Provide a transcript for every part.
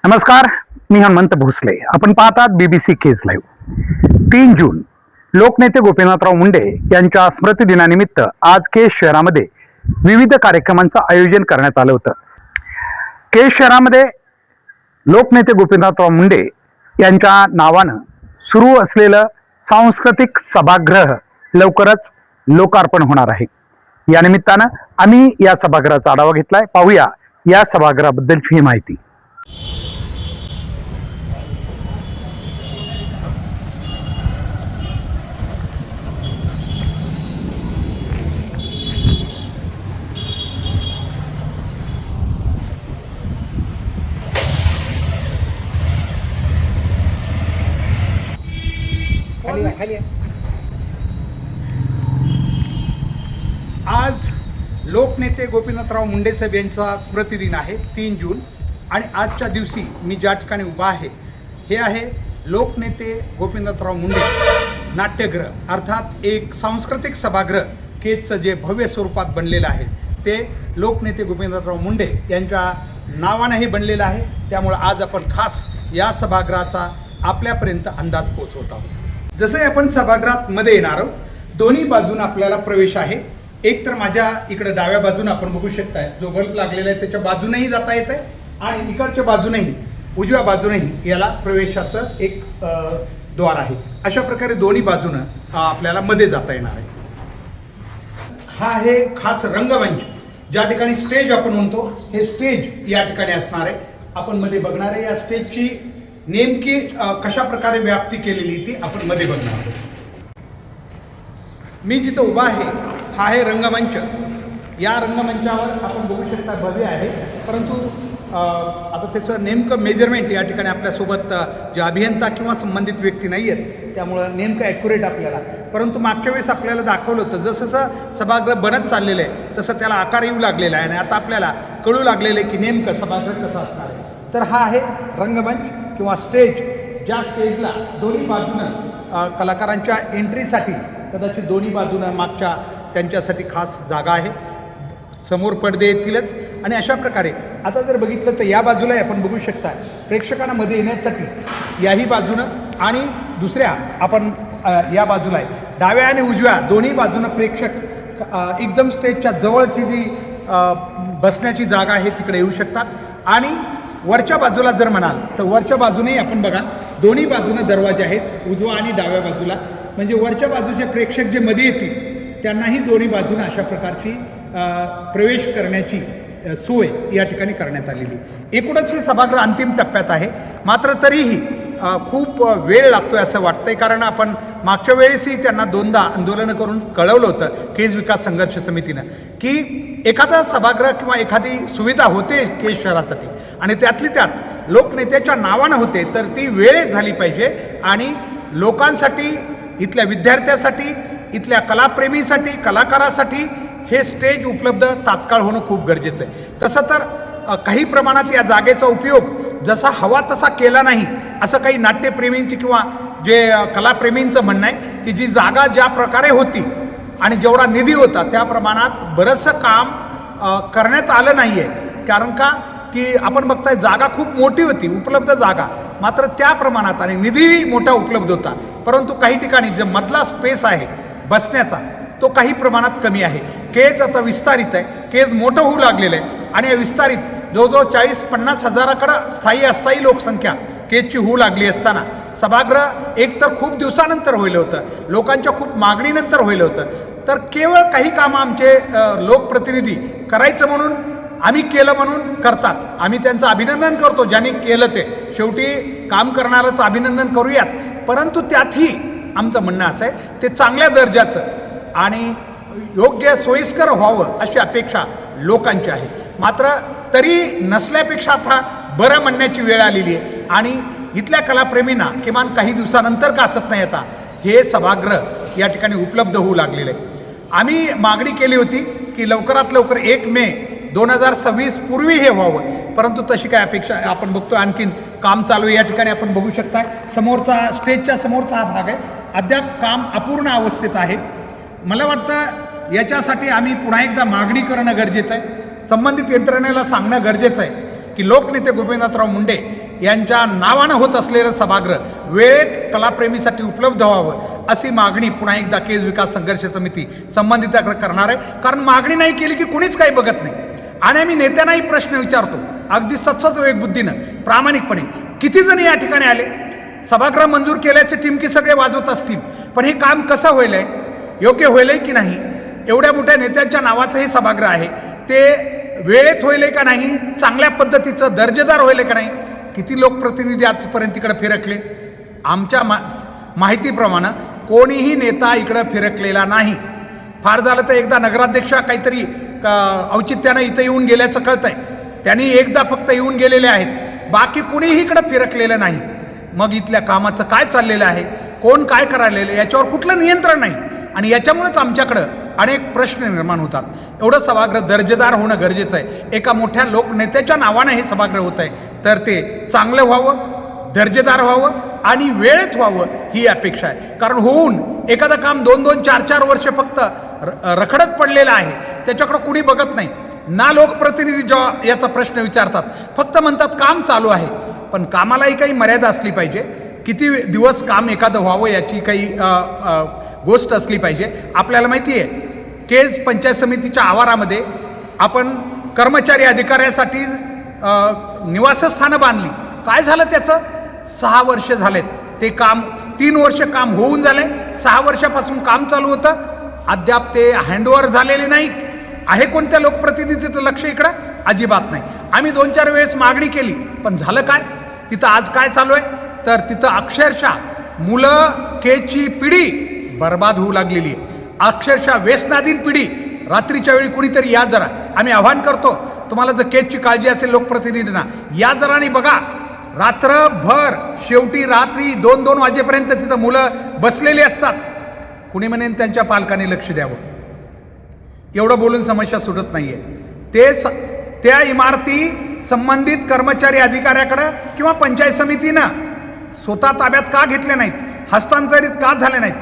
नमस्कार, मी हनुमंत भोसले. आपण पाहतात BBC केज लाईव्ह. 3 जून लोकनेते गोपीनाथराव मुंडे यांच्या स्मृती दिनानिमित्त आज केज शहरामध्ये विविध कार्यक्रमांचं आयोजन करण्यात आलं होतं. केज शहरामध्ये लोकनेते गोपीनाथराव मुंडे यांच्या नावानं सुरू असलेलं सांस्कृतिक सभागृह लवकरच लोकार्पण होणार आहे. या निमित्तानं आम्ही या सभागृहाचा आढावा घेतलाय. पाहूया या सभागृहाबद्दलची ही माहिती. आज लोकनेते गोपीनाथराव मुंडे साहेब यांचा स्मृतिदिन आहे 3 जून. आणि आजच्या दिवशी मी ज्या ठिकाणी उभा आहे हे आहे लोकनेते गोपीनाथराव मुंडे नाट्यगृह, अर्थात एक सांस्कृतिक सभागृह केजचं जे भव्य स्वरूपात बनलेलं आहे ते लोकनेते गोपीनाथराव मुंडे यांच्या नावानंही बनलेलं आहे. त्यामुळं आज आपण खास या सभागृहाचा आपल्यापर्यंत अंदाज पोहोचवत आहोत. जसं आपण सभागृहात मध्ये येणार आहोत, दोन्ही बाजून आपल्याला प्रवेश आहे. एक तर माझ्या इकडे डाव्या बाजून आपण बघू शकताय जो बल्ब लागलेला आहे त्याच्या बाजूनही जाता येत आहे आणि इकडच्या बाजूनही उजव्या बाजूनही याला प्रवेशाचं एक द्वार आहे. अशा प्रकारे दोन्ही बाजूनं आपल्याला मध्ये जाता येणार आहे. हा आहे खास रंगमंच, ज्या ठिकाणी स्टेज आपण म्हणतो, हे स्टेज या ठिकाणी असणार आहे. आपण मध्ये बघणार आहे या स्टेजची नेमकी कशा प्रकारे व्याप्ती केलेली ती आपण मध्ये बघणार आहोत. मी जिथं उभा आहे हा आहे रंगमंच. या रंगमंचावर आपण बघू शकता भव्य आहे, परंतु आता त्याचं नेमकं मेजरमेंट या ठिकाणी आपल्यासोबत जे अभियंता किंवा संबंधित व्यक्ती नाही आहेत त्यामुळं नेमकं ॲक्युरेट आपल्याला, परंतु मागच्या वेळेस आपल्याला दाखवलं होतं जसं जसं सभागृह बनत चाललेलं आहे तसं त्याला आकार येऊ लागलेला आहे आणि आता आपल्याला कळू लागलेलं आहे की नेमकं सभागृह कसं असणार आहे. तर हा आहे रंगमंच किंवा स्टेज, ज्या स्टेजला दोन्ही बाजूनं कलाकारांच्या एंट्रीसाठी कदाचित दोन्ही बाजूनं मागच्या त्यांच्यासाठी खास जागा आहे. समोर पडदे येतीलच. आणि अशा प्रकारे आता जर बघितलं तर या बाजूलाही आपण बघू शकता प्रेक्षकांना मध्ये येण्यासाठी याही बाजूनं आणि दुसऱ्या आपण या बाजूला आहे डाव्या आणि उजव्या दोन्ही बाजूनं प्रेक्षक एकदम स्टेजच्या जवळची जी बसण्याची जागा आहे तिकडे येऊ शकतात. आणि वरच्या बाजूला जर म्हणाल तर वरच्या बाजूनेही आपण बघा दोन्ही बाजूनं दरवाजे आहेत उजवा आणि डाव्या बाजूला, म्हणजे वरच्या बाजूचे प्रेक्षक जे मध्ये येतील त्यांनाही दोन्ही बाजूनं अशा प्रकारची प्रवेश करण्याची सोय या ठिकाणी करण्यात आलेली. एकूणच हे सभागृह अंतिम टप्प्यात आहे, मात्र तरीही खूप वेळ लागतोय असं वाटतंय, कारण आपण मागच्या वेळेसही त्यांना 2दा आंदोलनं करून कळवलं होतं केज विकास संघर्ष समितीनं की एखादा सभागृह किंवा एखादी सुविधा होते केज शहरासाठी आणि त्यातली त्यात लोकनेत्याच्या नावानं होते तर ती वेळेत झाली पाहिजे आणि लोकांसाठी, इथल्या विद्यार्थ्यासाठी, इथल्या कलाप्रेमीसाठी, कलाकारासाठी हे स्टेज उपलब्ध तात्काळ होणं खूप गरजेचं आहे. तसं तर काही प्रमाणात या जागेचा उपयोग जसा हवा तसा केला नाही असं काही नाट्यप्रेमींची किंवा जे कलाप्रेमींचं म्हणणं आहे की जी जागा ज्या प्रकारे होती आणि जेवढा निधी होता त्या प्रमाणात बरंचसं काम करण्यात आलं नाही आहे. कारण का की आपण बघताय जागा खूप मोठी होती, उपलब्ध जागा, मात्र त्या प्रमाणात आणि निधीही मोठा उपलब्ध होता, परंतु काही ठिकाणी जो मधला स्पेस आहे बसण्याचा तो काही प्रमाणात कमी आहे. केज आता विस्तारित आहे, केज मोठं होऊ लागलेलं आहे आणि या विस्तारित जवळजवळ 40-50 हजाराकडं स्थायी अस्थायी लोकसंख्या केजची होऊ लागली असताना सभागृह एक तर खूप दिवसानंतर होईल होतं, लोकांच्या खूप मागणीनंतर होईल होतं, तर केवळ काही कामं आमचे लोकप्रतिनिधी करायचं म्हणून आम्ही केलं म्हणून करतात. आम्ही त्यांचं अभिनंदन करतो ज्यांनी केलं ते, शेवटी काम करणारच अभिनंदन करूयात, परंतु त्यातही आमचं म्हणणं असं आहे ते चांगल्या दर्जाचं आणि योग्य सोयीस्कर व्हावं अशी अपेक्षा लोकांची आहे. मात्र तरी नसल्यापेक्षा आता बरं म्हणण्याची वेळ आलेली आहे आणि इथल्या कलाप्रेमींना किमान काही दिवसानंतर का असत नाही आता हे सभागृह या ठिकाणी उपलब्ध होऊ लागलेलं आहे. आम्ही मागणी केली होती की लवकरात लवकर 1 मे 2026 पूर्वी हे व्हावं, परंतु तशी काय अपेक्षा आपण बघतो. आणखीन काम चालू या ठिकाणी आपण बघू शकता, स्टेजच्या समोरचा हा भाग आहे, अद्याप काम अपूर्ण अवस्थेत आहे. मला वाटतं याच्यासाठी आम्ही पुन्हा एकदा मागणी करणं गरजेचं आहे, संबंधित यंत्रणेला सांगणं गरजेचं आहे की लोकनेते गोपीनाथराव मुंडे यांच्या नावानं होत असलेलं सभागृह वेळेत कलाप्रेमीसाठी उपलब्ध व्हावं अशी मागणी पुन्हा एकदा केज विकास संघर्ष समिती संबंधिताकडे करणार आहे. कारण मागणी नाही केली की कुणीच काही बघत नाही. आणि आम्ही नेत्यांनाही प्रश्न विचारतो अगदी सत्सद विवेकबुद्धीनं प्रामाणिकपणे, किती जण या ठिकाणी आले, सभागृह मंजूर केल्याचे टिमकी सगळे वाजवत असतील, पण हे काम कसं होईल आहे, योग्य होईल आहे की नाही, एवढ्या मोठ्या नेत्यांच्या नावाचं हे सभागृह आहे ते वेळेत होईल का नाही, चांगल्या पद्धतीचं दर्जेदार होईल का नाही, किती लोकप्रतिनिधी आजपर्यंत इकडे फिरकले. आमच्या माहितीप्रमाणे कोणीही नेता इकडं फिरकलेला नाही. फार झालं तर एकदा नगराध्यक्ष काहीतरी औचित्यानं इथं येऊन गेल्याचं कळतंय, त्यांनी एकदा फक्त येऊन गेलेले आहेत, बाकी कुणीही इकडं फिरकलेलं नाही. मग इथल्या कामाचं काय चाललेलं आहे, कोण काय करायलेलं याच्यावर कुठलं नियंत्रण नाही. आणि याच्यामुळेच आमच्याकडं अनेक प्रश्न निर्माण होतात. एवढं सभागृह दर्जेदार होणं गरजेचं आहे. एका मोठ्या लोकनेत्याच्या नावानं हे सभागृह होत आहे, तर ते चांगलं व्हावं, दर्जेदार व्हावं आणि वेळेत व्हावं ही अपेक्षा आहे. कारण होऊन एखादं काम 2-2, 4-4 वर्ष फक्त रखडत पडलेलं आहे, त्याच्याकडं कुणी बघत नाही ना. लोकप्रतिनिधी जेव्हा याचा प्रश्न विचारतात फक्त म्हणतात काम चालू आहे, पण कामालाही काही मर्यादा असली पाहिजे. किती दिवस काम एखादं व्हावं याची काही गोष्ट असली पाहिजे. आपल्याला माहिती आहे केज पंचायत समितीच्या आवारामध्ये आपण कर्मचारी अधिकाऱ्यासाठी निवासस्थानं बांधली. काय झालं त्याचं? 6 वर्ष झालेत. ते काम 3 वर्ष काम होऊन झाले, 6 वर्षापासून काम चालू होतं, अद्याप ते हँडओव्हर झालेले नाहीत. आहे कोणत्या लोकप्रतिनिधीचं लक्ष इकडं? अजिबात नाही. आम्ही 2-4 वेळेस मागणी केली, पण झालं काय? तिथं आज काय चालू आहे तर तिथं अक्षरशः मुलं केजची पिढी बर्बाद होऊ लागलेली आहे. अक्षरशः व्यसनाधीन पिढी. रात्रीच्या वेळी कुणीतरी या जरा, आम्ही आव्हान करतो तुम्हाला जर केजची काळजी असेल लोकप्रतिनिधींना, या जरा आणि बघा रात्रभर, शेवटी रात्री 2-2 वाजेपर्यंत तिथं मुलं बसलेली असतात. कुणी म्हणेन त्यांच्या पालकांनी लक्ष द्यावं. एवढं बोलून समस्या सुटत नाही आहे. त्या इमारती संबंधित कर्मचारी अधिकाऱ्याकडं किंवा पंचायत समितीनं स्वतः ताब्यात का घेतल्या नाहीत, हस्तांतरित का झाले नाहीत,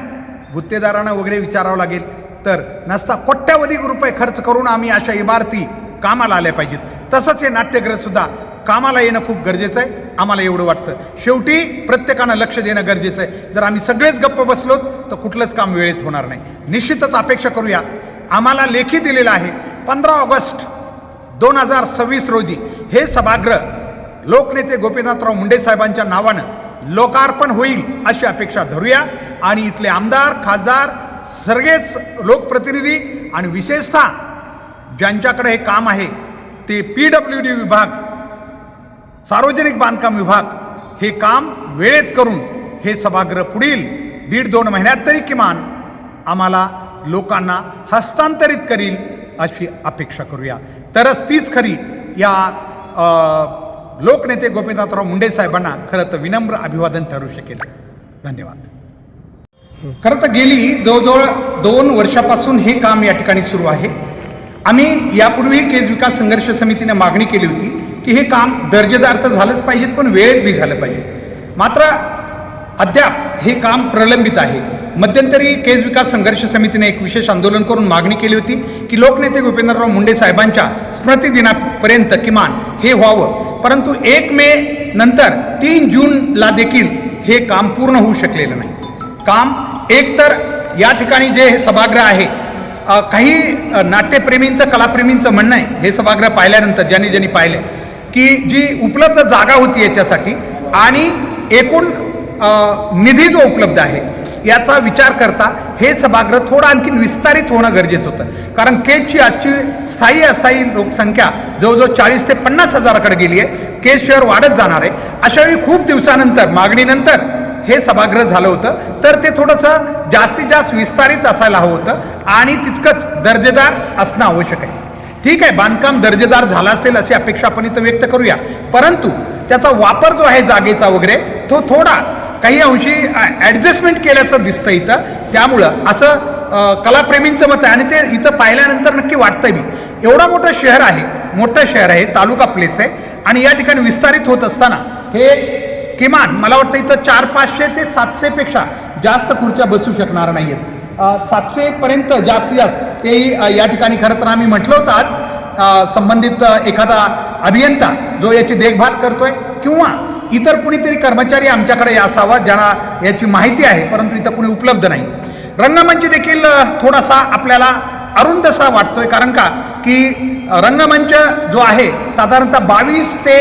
गुत्तेदारांना वगैरे विचारावं लागेल. तर नसता कोट्यावधी रुपये खर्च करून आम्ही अशा इमारती कामाला आल्या पाहिजेत. तसंच हे नाट्यगृहसुद्धा कामाला येणं खूप गरजेचं आहे, आम्हाला एवढं वाटतं. शेवटी प्रत्येकानं लक्ष देणं गरजेचं आहे. जर आम्ही सगळेच गप्प बसलोत तर कुठलंच काम वेळेत होणार नाही. निश्चितच अपेक्षा करूया. आम्हाला लेखी दिलेलं आहे 15 ऑगस्ट 2026 रोजी हे सभागृह लोकनेते गोपीनाथराव मुंडे साहेबांच्या नावानं लोकार्पण होईल अशी अपेक्षा धरूया. आणि इथले आमदार, खासदार, सगळेच लोकप्रतिनिधी आणि विशेषतः ज्यांच्याकडे हे काम आहे ते PWD विभाग, सार्वजनिक बांधकाम विभाग, हे काम वेळेत करून हे सभागृह पुढील 1.5-2 महिन्यात तरी किमान आम्हाला लोकांना हस्तांतरित करील अशी अपेक्षा करूया. तरच तीच खरी या लोकनेते गोपीनाथराव मुंडे साहेबांना खरं तर विनम्र अभिवादन ठरू शकेल. धन्यवाद. खरं तर गेली जवळजवळ 2 वर्षापासून हे काम या ठिकाणी सुरू आहे. आम्ही यापूर्वी केज विकास संघर्ष समितीने मागणी केली होती की हे काम दर्जेदार तर झालंच पाहिजे, पण वेळेत बी झालं पाहिजे. मात्र अद्याप हे काम प्रलंबित आहे. मध्यंतरी केज विकास संघर्ष समितीने एक विशेष आंदोलन करून मागणी केली होती की लोकनेते गोपीनाथराव मुंडे साहेबांच्या स्मृतिदिनापर्यंत किमान हे व्हावं. परंतु 1 मे नंतर 3 जूनला देखील हे काम पूर्ण होऊ शकलेलं नाही. काम एकतर या ठिकाणी जे हे सभागृह आहे, काही नाट्यप्रेमींचं, कलाप्रेमींचं म्हणणं आहे हे सभागृह पाहिल्यानंतर ज्यांनी पाहिले की जी उपलब्ध जागा होती याच्यासाठी आणि एकूण निधी जो उपलब्ध आहे याचा विचार करता हे सभागृह थोडं आणखीन विस्तारित होणं गरजेचं होतं. कारण केजची आजची स्थायी अस्थायी लोकसंख्या जवळजवळ 40 ते 50 हजाराकडे गेली आहे. केज शहर वाढत जाणार आहे. अशावेळी खूप दिवसानंतर मागणीनंतर हे सभागृह झालं होतं, तर ते थोडंसं जास्तीत जास्त विस्तारित असायला हवं होतं आणि तितकंच दर्जेदार असणं आवश्यक आहे. ठीक आहे, बांधकाम दर्जेदार झालं असेल अशी अपेक्षा आपण इथं व्यक्त करूया, परंतु त्याचा वापर जो आहे जागेचा वगैरे तो थोडा काही अंशी ॲडजस्टमेंट केल्याचं दिसतं इथं. त्यामुळं असं कलाप्रेमींचं मत आहे आणि ते इथं पाहिल्यानंतर नक्की वाटतंय मी. एवढं मोठं शहर आहे, तालुका प्लेस आहे आणि या ठिकाणी विस्तारित होत असताना हे किमान मला वाटतं इथं 400-500 ते 700 पेक्षा जास्त खुर्च्या बसू शकणार नाही आहेत. 700 पर्यंत जास्तीत जास्त तेही या ठिकाणी खरं तर आम्ही म्हटलं होतं आज संबंधित एखादा अभियंता जो याची देखभाल करतोय किंवा इतर कुणीतरी कर्मचारी आमच्याकडे असावा ज्यांना याची माहिती आहे, परंतु इथं कुणी उपलब्ध नाही. रंगमंच देखील थोडासा आपल्याला अरुंदसा वाटतोय, कारण का की रंगमंच जो आहे साधारणतः 22 ते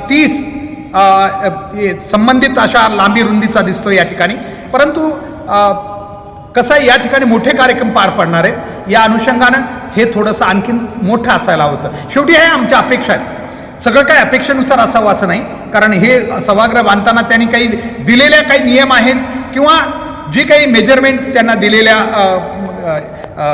30 संबंधित अशा लांबी रुंदीचा दिसतो या ठिकाणी. परंतु कसं आहे, या ठिकाणी मोठे कार्यक्रम पार पडणार आहेत, या अनुषंगानं हे थोडंसं आणखीन मोठं असायला होतं. शेवटी हे आमच्या अपेक्षा आहेत. सगळं काही अपेक्षेनुसार असावं असं नाही, कारण हे सभागृह बांधताना त्यांनी काही दिलेल्या काही नियम आहेत किंवा जे काही मेजरमेंट त्यांना दिलेल्या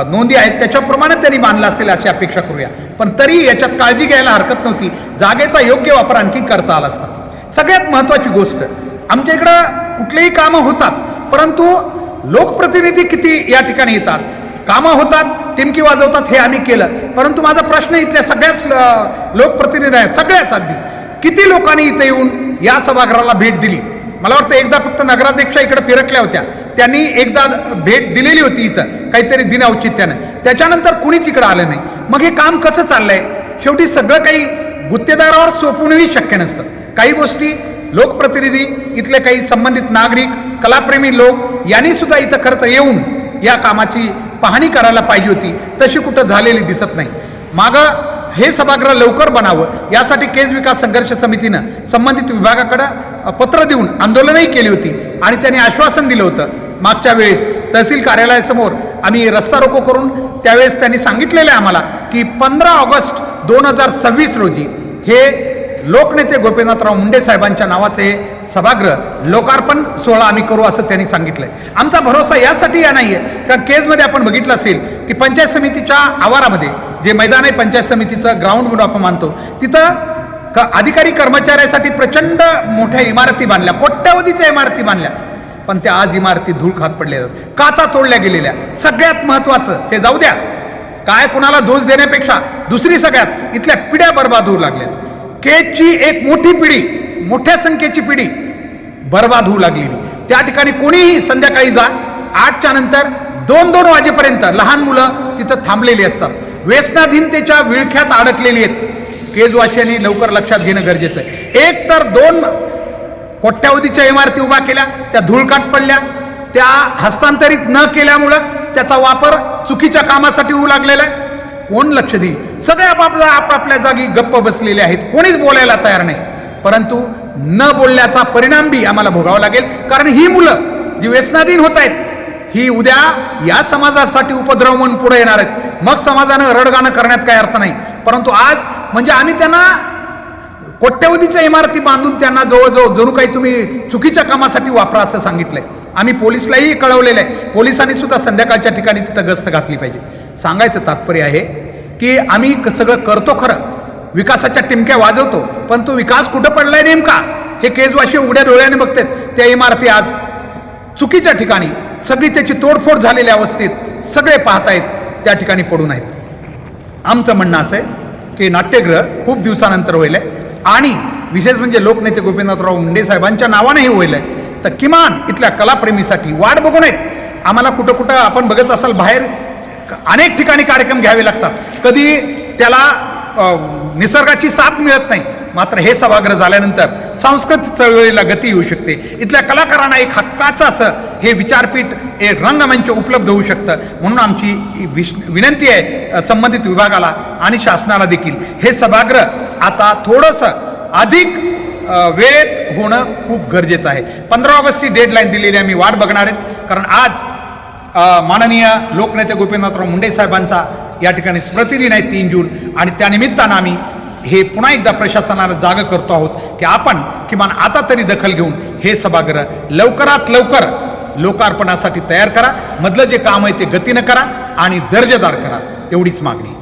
नोंदी आहेत त्याच्याप्रमाणे त्यांनी बांधलं असेल अशी अपेक्षा करूया. पण तरी याच्यात काळजी घ्यायला हरकत नव्हती. जागेचा योग्य वापर आणखी करता आला असता. सगळ्यात महत्त्वाची गोष्ट, आमच्या इकडं कुठलेही कामं होतात, परंतु लोकप्रतिनिधी किती या ठिकाणी येतात, कामं होतात, टिमकी वाजवतात, हे आम्ही केलं. परंतु माझा प्रश्न इथल्या सगळ्याच लोकप्रतिनिधी आहे, सगळ्याच अगदी किती लोकांनी इथे येऊन या सभागृहाला भेट दिली. मला वाटतं एकदा फक्त नगराध्यक्षा इकडे फिरकल्या होत्या, त्यांनी एकदा भेट दिलेली होती इथं काहीतरी दिन औचित्यानं. त्याच्यानंतर कुणीच इकडं आलं नाही. मग हे काम कसं चाललंय? शेवटी सगळं काही गुत्तेदारावर सोपवणंही शक्य नसतं. काही गोष्टी लोकप्रतिनिधी, इथले काही संबंधित नागरिक, कलाप्रेमी लोक यांनी सुद्धा इथं खरं तर येऊन या कामाची पाहणी करायला पाहिजे होती. तशी कुठं झालेली दिसत नाही. मागं हे सभागृह लवकर बनावं यासाठी केज विकास संघर्ष समितीनं संबंधित विभागाकडं पत्र देऊन आंदोलनही केली होती आणि त्यांनी आश्वासन दिलं होतं. मागच्या वेळेस तहसील कार्यालयासमोर आम्ही रस्ता रोको करून त्यावेळेस त्यांनी सांगितलेलं आहे आम्हाला की 15 ऑगस्ट 2026 रोजी हे लोकनेते गोपीनाथराव मुंडे साहेबांच्या नावाचे हे सभागृह लोकार्पण सोहळा आम्ही करू असं त्यांनी सांगितलंय. आमचा भरोसा यासाठी या नाही आहे कारण केजमध्ये आपण बघितलं असेल की पंचायत समितीच्या आवारामध्ये जे मैदान आहे, पंचायत समितीचं ग्राउंड म्हणून आपण मानतो, तिथं अधिकारी कर्मचाऱ्यासाठी प्रचंड मोठ्या इमारती बांधल्या, कोट्यावधीच्या इमारती बांधल्या, पण त्या आज इमारती धूळ खात पडल्या, काचा तोडल्या गेलेल्या. सगळ्यात महत्त्वाचं ते जाऊ द्या, काय कुणाला दोष देण्यापेक्षा दुसरी सगळ्यात इथल्या पिढ्या बर्बाद होऊ लागल्यात. केजची एक मोठी पिढी, मोठ्या संख्येची पिढी बर्बाद होऊ लागलेली. त्या ठिकाणी कोणीही संध्याकाळी जा, 8च्या नंतर 2-2 वाजेपर्यंत लहान मुलं तिथं थांबलेली असतात, व्यसनाधीनतेच्या विळख्यात अडकलेली आहेत. केजवासियांनी लवकर लक्षात घेणं गरजेचं आहे. एक तर 2 कोट्यावधीच्या इमारती उभा केल्या, त्या धूळकाट पडल्या, त्या हस्तांतरित न केल्यामुळं त्याचा वापर चुकीच्या कामासाठी होऊ लागलेला आहे. कोण लक्ष देईल? सगळे आपापल्या जागी गप्प बसलेले आहेत, कोणीच बोलायला तयार नाही. परंतु न बोलण्याचा परिणाम बी आम्हाला भोगावा लागेल, कारण ही मुलं जी व्यसनाधीन होत आहेत ही उद्या या समाजासाठी उपद्रव म्हणून पुढे येणार आहेत. मग समाजानं रडगाणं करण्यात काही अर्थ नाही. परंतु आज म्हणजे आम्ही त्यांना कोट्यवधीच्या इमारती बांधून त्यांना जवळजवळ जणू काही तुम्ही चुकीच्या कामासाठी वापरा असं सांगितलंय. आम्ही पोलिसलाही कळवलेलं आहे, पोलिसांनी सुद्धा संध्याकाळच्या ठिकाणी तिथं गस्त घातली पाहिजे. सांगायचं तात्पर्य आहे की आम्ही सगळं करतो खरं, विकासाच्या टिमक्या वाजवतो, पण तो विकास कुठं पडलाय नेमका हे केजवाशी उघड्या डोळ्याने बघतात. त्या इमारती आज चुकीच्या ठिकाणी, सगळी त्याची तोडफोड झालेल्या अवस्थेत सगळे पाहतायत, त्या ठिकाणी पडून आहेत. आमचं म्हणणं असं आहे की नाट्यगृह खूप दिवसानंतर होईल आणि विशेष म्हणजे लोकनेते गोपीनाथराव मुंडे साहेबांच्या नावानेही होईल, तर किमान इथल्या कलाप्रेमीसाठी वाट बघू नयेत. आम्हाला कुठं कुठं आपण बघत असाल बाहेर अनेक ठिकाणी कार्यक्रम घ्यावे लागतात, कधी त्याला निसर्गाची साथ मिळत नाही. मात्र हे सभागृह झाल्यानंतर सांस्कृतिक चळवळीला गती येऊ शकते. इथल्या कलाकारांना एक हक्काचं असं हे विचारपीठ, एक रंगमंच उपलब्ध होऊ शकतं. म्हणून आमची विनंती आहे संबंधित विभागाला आणि शासनाला देखील, हे सभागृह आता थोडंसं अधिक वेळेत होणं खूप गरजेचं आहे. 15 ऑगस्टची डेडलाईन दिलेली आम्ही वाट बघणार आहेत, कारण आज माननीय लोकनेते गोपीनाथराव मुंडे साहेबांचा या ठिकाणी स्मृतिदिन आहे 3 जून, आणि त्यानिमित्तानं आम्ही हे पुन्हा एकदा प्रशासनाला जाग करतो आहोत की आपण किमान आता तरी दखल घेऊन हे सभागृह लवकरात लवकर लोकार्पणासाठी तयार करा. मधलं जे काम आहे ते गतीनं करा आणि दर्जेदार करा, एवढीच मागणी.